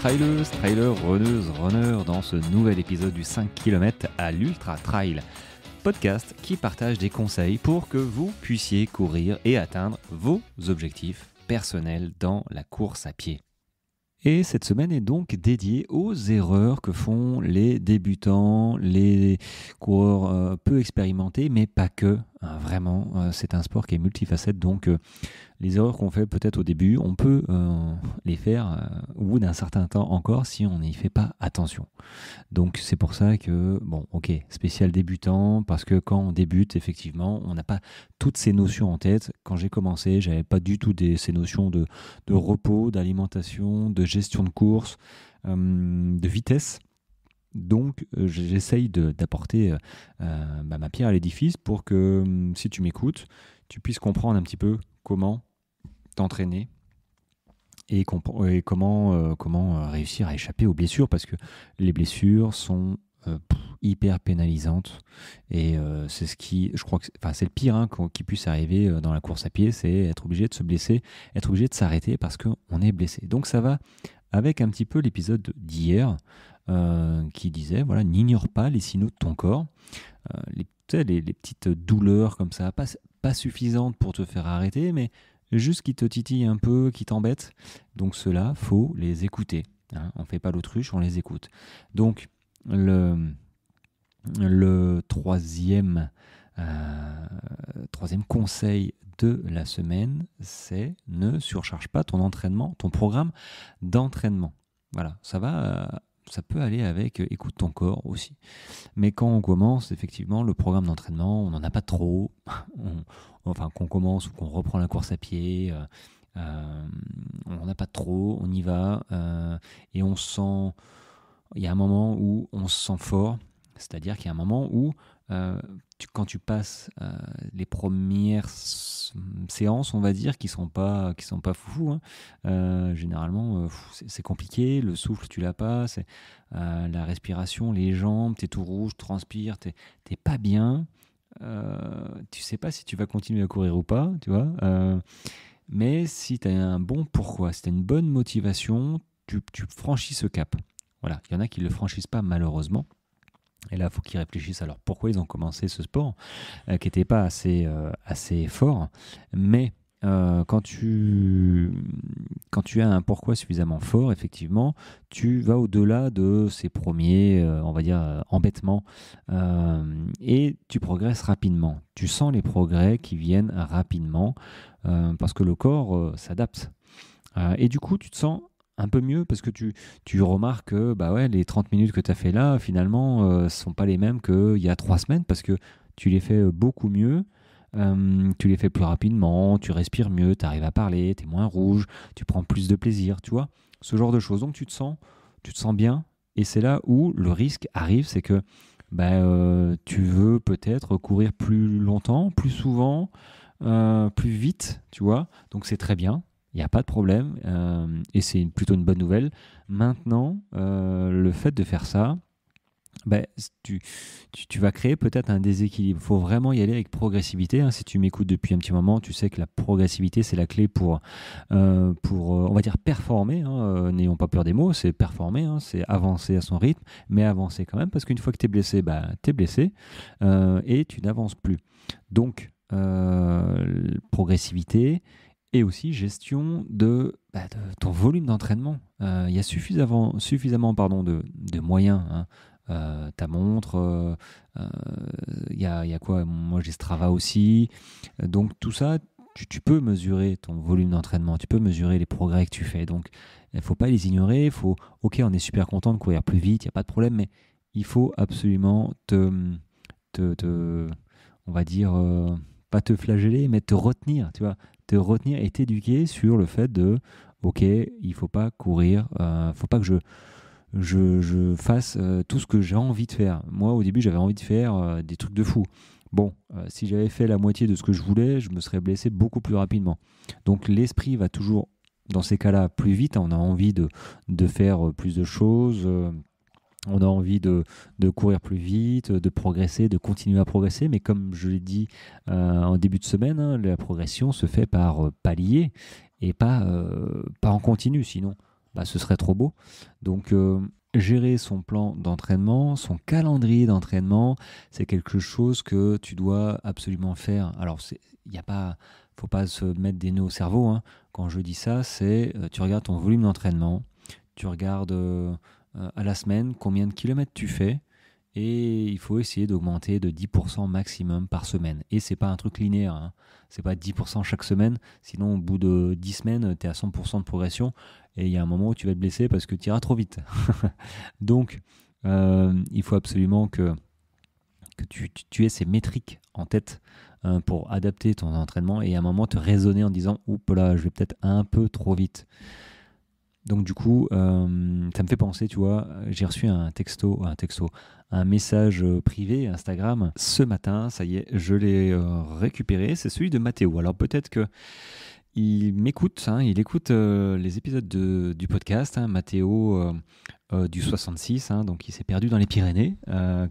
trailers, trailers, runneuses, runners dans ce nouvel épisode du 5 km à l'Ultra Trail. Podcast qui partage des conseils pour que vous puissiez courir et atteindre vos objectifs personnels dans la course à pied. Et cette semaine est donc dédiée aux erreurs que font les débutants, les coureurs peu expérimentés, mais pas que. Vraiment, c'est un sport qui est multifacette, donc les erreurs qu'on fait peut-être au début, on peut les faire au bout d'un certain temps encore si on n'y fait pas attention. Donc c'est pour ça que, spécial débutant, parce que quand on débute, effectivement, on n'a pas toutes ces notions en tête. Quand j'ai commencé, j'avais pas du tout ces notions de repos, d'alimentation, de gestion de course, de vitesse. Donc j'essaye d'apporter ma pierre à l'édifice pour que si tu m'écoutes, tu puisses comprendre un petit peu comment t'entraîner et comment réussir à échapper aux blessures, parce que les blessures sont hyper pénalisantes et c'est ce qui, je crois que c'est le pire qui puisse arriver dans la course à pied, c'est être obligé de se blesser, être obligé de s'arrêter parce qu'on est blessé. Donc ça va avec un petit peu l'épisode d'hier qui disait, voilà, n'ignore pas les signaux de ton corps, les petites douleurs comme ça, pas suffisantes pour te faire arrêter, mais juste qui te titillent un peu, qui t'embêtent. Donc ceux-là, faut les écouter. On ne fait pas l'autruche, on les écoute. Donc le troisième conseil de la semaine, c'est ne surcharge pas ton entraînement, ton programme d'entraînement. Voilà, ça peut aller avec écoute ton corps aussi. Mais quand on commence, effectivement, le programme d'entraînement, on n'en a pas trop. Qu'on commence ou qu'on reprend la course à pied, on n'en a pas trop, on y va. Et on sent... Il y a un moment où on se sent fort, c'est-à-dire qu'il y a un moment où, quand tu passes les premières séances, on va dire, qui sont pas foufou, généralement, c'est compliqué, le souffle, tu l'as pas, c'est la respiration, les jambes, t'es tout rouge, transpires, t'es pas bien, tu sais pas si tu vas continuer à courir ou pas, tu vois, mais si tu as un bon pourquoi, si tu as une bonne motivation, tu franchis ce cap. Voilà, il y en a qui ne le franchissent pas malheureusement. Et là, il faut qu'ils réfléchissent alors pourquoi ils ont commencé ce sport qui n'était pas assez fort. Mais quand tu as un pourquoi suffisamment fort, effectivement, tu vas au-delà de ces premiers, embêtements et tu progresses rapidement. Tu sens les progrès qui viennent rapidement parce que le corps s'adapte. Et du coup, tu te sens un peu mieux parce que tu remarques que les 30 minutes que tu as fait là, finalement, ne sont pas les mêmes qu'il y a 3 semaines parce que tu les fais beaucoup mieux, tu les fais plus rapidement, tu respires mieux, tu arrives à parler, tu es moins rouge, tu prends plus de plaisir, tu vois, ce genre de choses. Donc tu te sens bien et c'est là où le risque arrive, c'est que tu veux peut-être courir plus longtemps, plus souvent, plus vite, tu vois, donc c'est très bien. Il n'y a pas de problème et c'est plutôt une bonne nouvelle. Maintenant, le fait de faire ça, tu vas créer peut-être un déséquilibre. Il faut vraiment y aller avec progressivité. Si tu m'écoutes depuis un petit moment, tu sais que la progressivité, c'est la clé pour on va dire, performer. N'ayons pas peur des mots, c'est performer, c'est avancer à son rythme, mais avancer quand même, parce qu'une fois que tu es blessé, tu es blessé et tu n'avances plus. Donc, progressivité, et aussi gestion de ton volume d'entraînement. Il y a suffisamment de moyens. Ta montre, il y a quoi ? Moi, j'ai Strava aussi. Donc, tout ça, tu peux mesurer ton volume d'entraînement. Tu peux mesurer les progrès que tu fais. Donc, il ne faut pas les ignorer. On est super content de courir plus vite, il n'y a pas de problème, mais il faut absolument on va dire, pas te flageller, mais te retenir, tu vois. Te retenir et t'éduquer sur le fait de il faut pas courir, faut pas que je fasse tout ce que j'ai envie de faire. Moi, au début, j'avais envie de faire des trucs de fou. Bon, si j'avais fait la moitié de ce que je voulais, je me serais blessé beaucoup plus rapidement. Donc l'esprit va toujours, dans ces cas-là, plus vite. On a envie de faire plus de choses. On a envie de courir plus vite, de progresser, de continuer à progresser. Mais comme je l'ai dit en début de semaine, la progression se fait par palier et pas en continu. Sinon, ce serait trop beau. Donc, gérer son plan d'entraînement, son calendrier d'entraînement, c'est quelque chose que tu dois absolument faire. Alors, il y a pas, faut pas se mettre des nœuds au cerveau, hein. Quand je dis ça, c'est tu regardes ton volume d'entraînement, tu regardes à la semaine combien de kilomètres tu fais, et il faut essayer d'augmenter de 10% maximum par semaine. Et c'est pas un truc linéaire, hein. C'est pas 10% chaque semaine, sinon au bout de 10 semaines, tu es à 100% de progression, et il y a un moment où tu vas te blesser parce que tu iras trop vite. Donc, il faut absolument que tu aies ces métriques en tête pour adapter ton entraînement et à un moment te raisonner en disant oups là, je vais peut-être un peu trop vite. Donc du coup, ça me fait penser, tu vois, j'ai reçu un message privé Instagram ce matin, ça y est, je l'ai récupéré, c'est celui de Mathéo. Alors peut-être que il m'écoute, hein, il écoute les épisodes du podcast, hein, Mathéo du 66, hein, donc il s'est perdu dans les Pyrénées,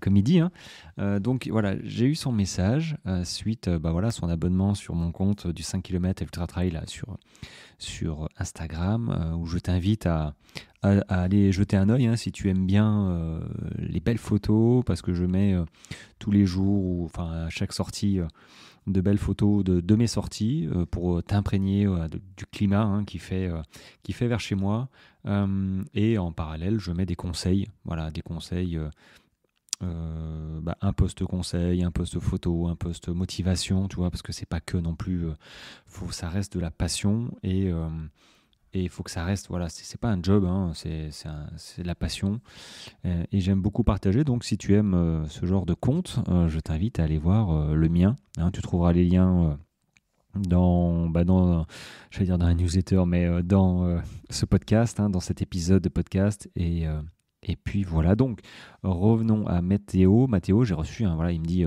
comme il dit, hein. Donc voilà, j'ai eu son message suite à son abonnement sur mon compte du 5 km Ultra Trail là, sur Instagram, où je t'invite à aller jeter un œil, hein, si tu aimes bien les belles photos, parce que je mets tous les jours, enfin à chaque sortie, de belles photos de mes sorties pour t'imprégner du climat, hein, qui fait vers chez moi. Et en parallèle, je mets des conseils, voilà, des conseils, un post conseil, un post photo, un post motivation, tu vois, parce que c'est pas que non plus, ça reste de la passion et il faut que ça reste, voilà, c'est pas un job, hein, c'est de la passion. Et j'aime beaucoup partager. Donc, si tu aimes ce genre de compte, je t'invite à aller voir le mien, hein. Tu trouveras les liens je vais dire dans la newsletter, mais dans ce podcast, hein, dans cet épisode de podcast. Et puis voilà, donc revenons à Mathéo. Mathéo, j'ai reçu, voilà, il me dit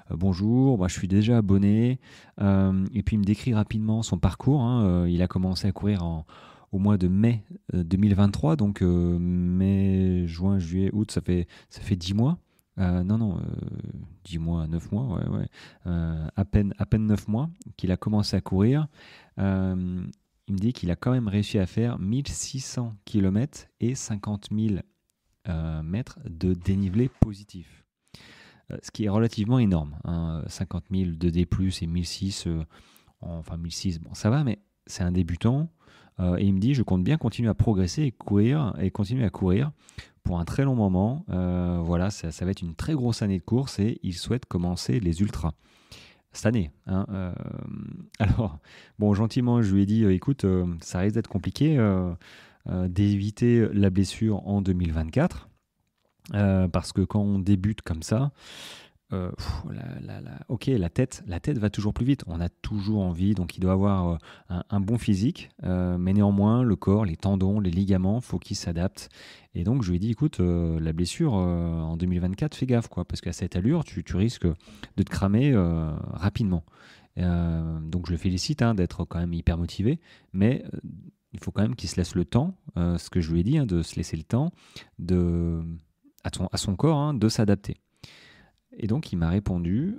bonjour, moi je suis déjà abonné. Et puis il me décrit rapidement son parcours, hein. Il a commencé à courir au mois de mai 2023, donc mai, juin, juillet, août, ça fait 10 mois. Non, 10 mois, 9 mois, ouais. À peine 9 mois qu'il a commencé à courir. Il me dit qu'il a quand même réussi à faire 1600 km et 50 000 mètres de dénivelé positif. Ce qui est relativement énorme, hein. 50 000 de D+, et 1006, enfin 1006, bon, ça va, mais c'est un débutant. Et il me dit, je compte bien continuer à progresser et continuer à courir pour un très long moment. Voilà, ça va être une très grosse année de course et il souhaite commencer les ultras cette année, hein. Alors, bon, gentiment, je lui ai dit, écoute, ça risque d'être compliqué d'éviter la blessure en 2024. Parce que quand on débute comme ça, ok, la tête va toujours plus vite. On a toujours envie, donc il doit avoir un bon physique, mais néanmoins, le corps, les tendons, les ligaments, faut qu'ils s'adaptent. Et donc, je lui ai dit, écoute, la blessure en 2024, fais gaffe, quoi, parce qu'à cette allure, tu risques de te cramer rapidement. Donc, je le félicite, hein, d'être quand même hyper motivé, mais il faut quand même qu'il se laisse le temps, ce que je lui ai dit, hein, de se laisser le temps à son corps, hein, de s'adapter. Et donc, il m'a répondu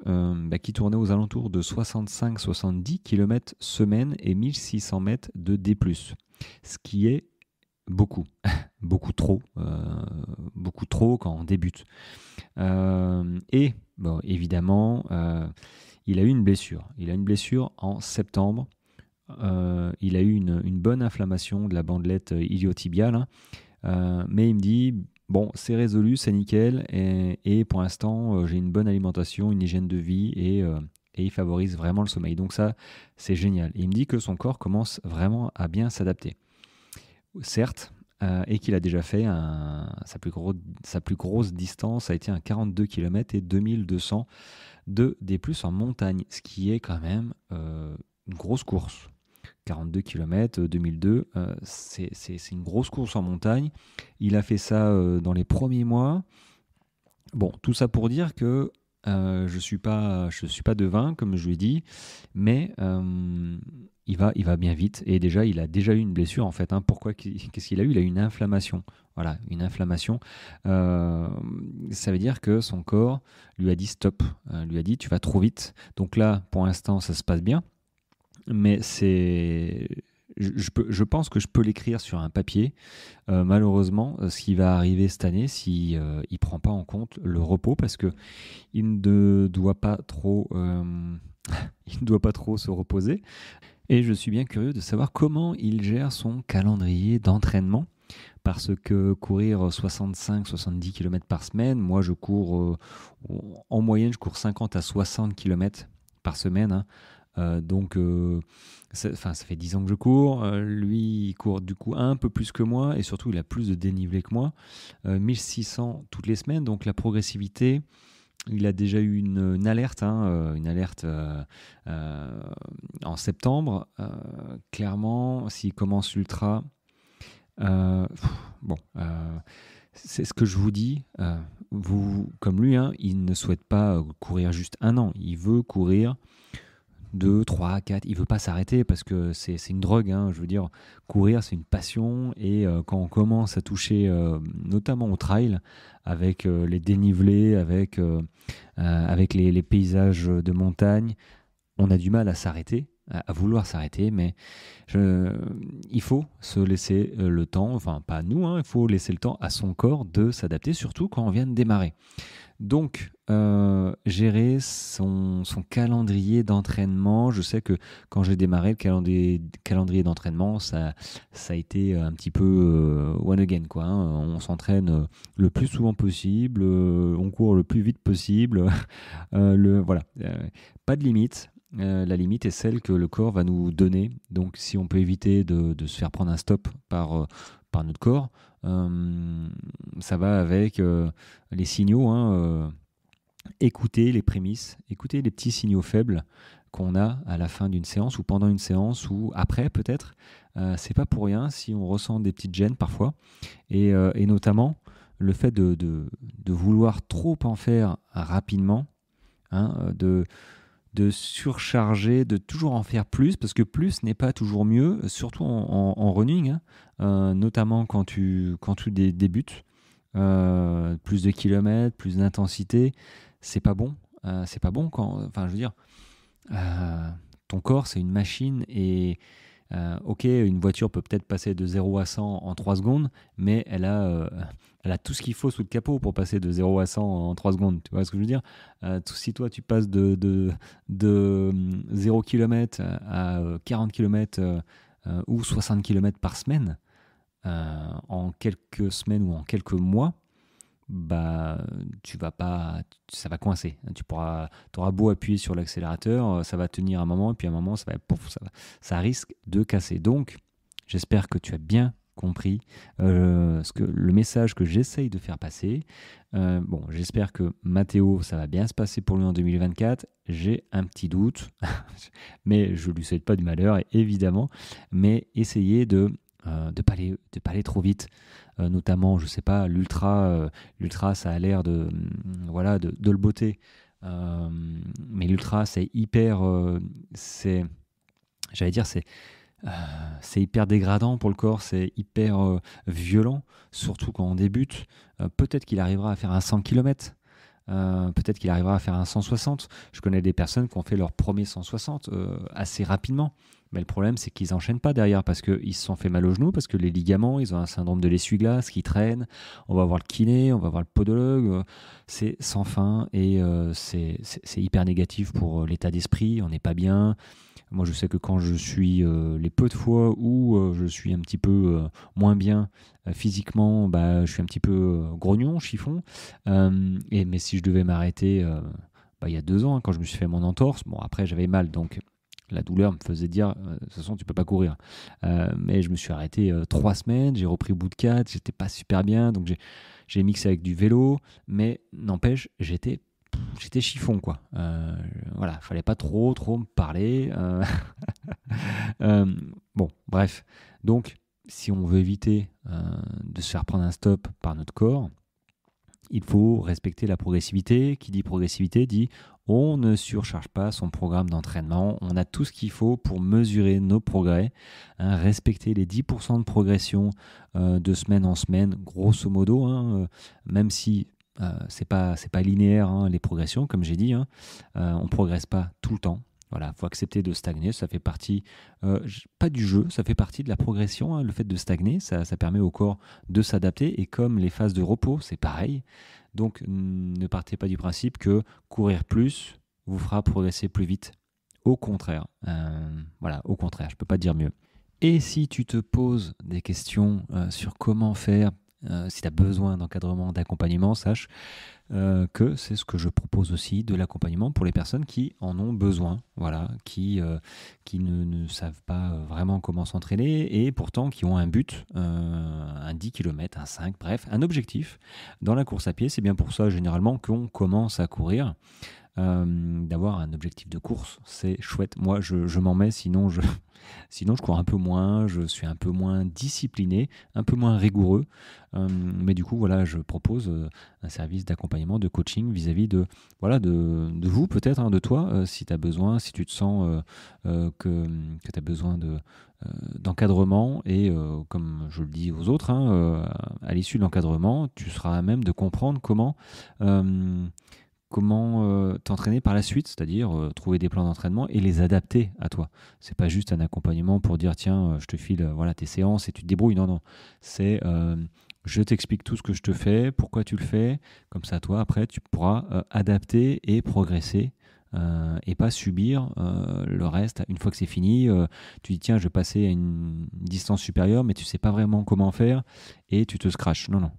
qu'il tournait aux alentours de 65-70 km semaine et 1600 mètres de D+. Ce qui est beaucoup, beaucoup trop quand on débute. Et, bon, évidemment, il a eu une blessure. Il a une blessure en septembre. Il a eu une bonne inflammation de la bandelette iliotibiale, hein. Mais il me dit... Bon, c'est résolu, c'est nickel, et pour l'instant, j'ai une bonne alimentation, une hygiène de vie, et il favorise vraiment le sommeil. Donc ça, c'est génial. Et il me dit que son corps commence vraiment à bien s'adapter. Certes, et qu'il a déjà fait sa plus grosse distance a été un 42 km et 2200 de D+, en montagne, ce qui est quand même une grosse course. 42 km, 2002, c'est une grosse course en montagne. Il a fait ça dans les premiers mois. Bon, tout ça pour dire que je suis pas devin, comme je lui ai dit, mais il va bien vite. Et déjà, il a déjà eu une blessure, en fait, hein. Pourquoi? Qu'est-ce qu'il a eu? Il a eu une inflammation. Voilà, une inflammation. Ça veut dire que son corps lui a dit stop, lui a dit tu vas trop vite. Donc là, pour l'instant, ça se passe bien. Mais je pense que je peux l'écrire sur un papier. Malheureusement, ce qui va arriver cette année, si il prend pas en compte le repos, parce que il ne doit pas trop, il ne doit pas trop se reposer. Et je suis bien curieux de savoir comment il gère son calendrier d'entraînement. Parce que courir 65-70 km par semaine, moi je cours, en moyenne, je cours 50 à 60 km par semaine, hein. Donc, ça fait 10 ans que je cours. Lui, il court du coup un peu plus que moi et surtout, il a plus de dénivelé que moi. 1600 toutes les semaines. Donc, la progressivité, il a déjà eu une alerte, hein, une alerte en septembre. Clairement, s'il commence l'ultra, euh, bon, c'est ce que je vous dis. Vous, comme lui, hein, il ne souhaite pas courir juste un an. Il veut courir 2, 3, 4. Il veut pas s'arrêter parce que c'est une drogue, hein. Je veux dire, courir, c'est une passion. Et quand on commence à toucher, notamment au trail, avec les dénivelés, avec les paysages de montagne, on a du mal à s'arrêter, à vouloir s'arrêter, mais il faut se laisser le temps, enfin pas nous, hein, il faut laisser le temps à son corps de s'adapter, surtout quand on vient de démarrer. Donc, gérer son calendrier d'entraînement. Je sais que quand j'ai démarré le calendrier d'entraînement, ça a été un petit peu one again, quoi, hein. On s'entraîne le plus souvent possible, on court le plus vite possible. Voilà, pas de limite. La limite est celle que le corps va nous donner. Donc, si on peut éviter de se faire prendre un stop par notre corps, ça va avec les signaux, hein, écouter les prémices, écouter les petits signaux faibles qu'on a à la fin d'une séance ou pendant une séance ou après peut-être. C'est pas pour rien si on ressent des petites gênes parfois. Et notamment le fait de vouloir trop en faire rapidement, hein, de surcharger, de toujours en faire plus, parce que plus n'est pas toujours mieux, surtout en running, hein, notamment quand tu débutes. Plus de kilomètres, plus d'intensité, c'est pas bon. C'est pas bon quand. Enfin, je veux dire, ton corps, c'est une machine et. Ok, une voiture peut peut-être passer de 0 à 100 en 3 secondes, mais elle a tout ce qu'il faut sous le capot pour passer de 0 à 100 en 3 secondes. Tu vois ce que je veux dire? Si toi, tu passes de 0 km à 40 km ou 60 km par semaine, en quelques semaines ou en quelques mois, bah tu vas pas, ça va coincer. T'auras beau appuyer sur l'accélérateur, ça va tenir un moment et puis à un moment ça va, pouf, ça risque de casser. Donc, j'espère que tu as bien compris le message que j'essaye de faire passer. Bon, j'espère que Mathéo, ça va bien se passer pour lui en 2024. J'ai un petit doute, mais je lui souhaite pas du malheur, évidemment. Mais essayez de pas aller trop vite. Notamment, je sais pas, l'ultra, ça a l'air voilà, de le botter. Mais l'ultra, c'est hyper, j'allais dire, c'est hyper dégradant pour le corps, c'est hyper violent, surtout quand on débute. Peut-être qu'il arrivera à faire un 100 km. Peut-être qu'il arrivera à faire un 160. Je connais des personnes qui ont fait leur premier 160 assez rapidement. Mais le problème, c'est qu'ils n'enchaînent pas derrière parce qu'ils se sont fait mal aux genoux, parce que les ligaments, ils ont un syndrome de l'essuie-glace qui traîne. On va voir le kiné, on va voir le podologue. C'est sans fin et c'est hyper négatif pour l'état d'esprit. On n'est pas bien. Moi, je sais que quand je suis les peu de fois où je suis un petit peu moins bien physiquement, bah, je suis un petit peu grognon, chiffon. Mais si je devais m'arrêter il y a 2 ans, hein, quand je me suis fait mon entorse, bon, après j'avais mal, donc la douleur me faisait dire, de toute façon, tu peux pas courir. Mais je me suis arrêté 3 semaines, j'ai repris au bout de 4, j'étais pas super bien, donc j'ai mixé avec du vélo, mais n'empêche, j'étais chiffon, quoi. Voilà, fallait pas trop me parler. Bon, bref. Donc, si on veut éviter de se faire prendre un stop par notre corps, il faut respecter la progressivité. Qui dit progressivité dit on ne surcharge pas son programme d'entraînement. On a tout ce qu'il faut pour mesurer nos progrès, hein, respecter les 10% de progression de semaine en semaine, grosso modo, hein, même si c'est pas linéaire, hein, les progressions, comme j'ai dit, hein, on ne progresse pas tout le temps. Voilà, il faut accepter de stagner, ça fait partie, pas du jeu, ça fait partie de la progression, hein, le fait de stagner, ça permet au corps de s'adapter, et comme les phases de repos, c'est pareil. Donc ne partez pas du principe que courir plus vous fera progresser plus vite. Au contraire, voilà, au contraire, je ne peux pas dire mieux. Et si tu te poses des questions sur comment faire, si tu as besoin d'encadrement, d'accompagnement, sache que c'est ce que je propose aussi, de l'accompagnement pour les personnes qui en ont besoin, voilà, qui ne savent pas vraiment comment s'entraîner et pourtant qui ont un but, un 10 km, un 5, bref, un objectif dans la course à pied. C'est bien pour ça généralement qu'on commence à courir. D'avoir un objectif de course, c'est chouette. Moi, je m'en mets, sinon je cours un peu moins, je suis un peu moins discipliné, un peu moins rigoureux. Mais du coup, voilà, je propose un service d'accompagnement, de coaching vis-à-vis de, voilà, de vous peut-être, hein, de toi, si tu as besoin, si tu te sens que tu as besoin d'encadrement. Et comme je le dis aux autres, hein, à l'issue de l'encadrement, tu seras à même de comprendre comment t'entraîner par la suite, c'est-à-dire trouver des plans d'entraînement et les adapter à toi. C'est pas juste un accompagnement pour dire tiens, je te file voilà tes séances et tu te débrouilles. Non, non. C'est je t'explique tout ce que je te fais, pourquoi tu le fais, comme ça toi après tu pourras adapter et progresser. Et pas subir le reste. Une fois que c'est fini, tu dis tiens, je vais passer à une distance supérieure, mais tu sais pas vraiment comment faire et tu te scratches. Non, non.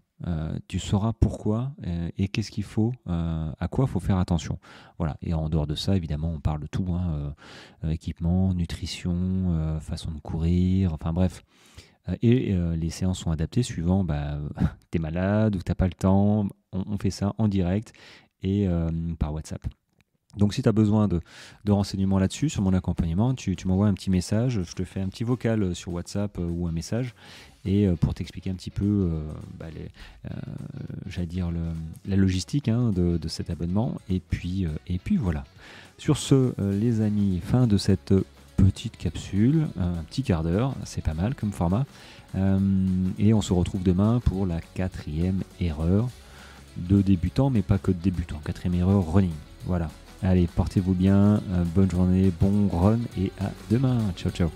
Tu sauras pourquoi et qu'est-ce qu'il faut, à quoi il faut faire attention. Voilà. Et en dehors de ça, évidemment, on parle de tout, hein, équipement, nutrition, façon de courir, enfin bref. Et les séances sont adaptées suivant tu es malade ou tu n'as pas le temps. On fait ça en direct et par WhatsApp. Donc si tu as besoin de renseignements là-dessus, sur mon accompagnement, tu m'envoies un petit message, je te fais un petit vocal sur WhatsApp ou un message, et pour t'expliquer un petit peu j'allais dire la logistique, hein, de cet abonnement. Et puis voilà. Sur ce, les amis, fin de cette petite capsule, un petit quart d'heure, c'est pas mal comme format. Et on se retrouve demain pour la 4e erreur de débutant, mais pas que de débutant. 4e erreur running. Voilà. Allez, portez-vous bien, bonne journée, bon run et à demain. Ciao, ciao.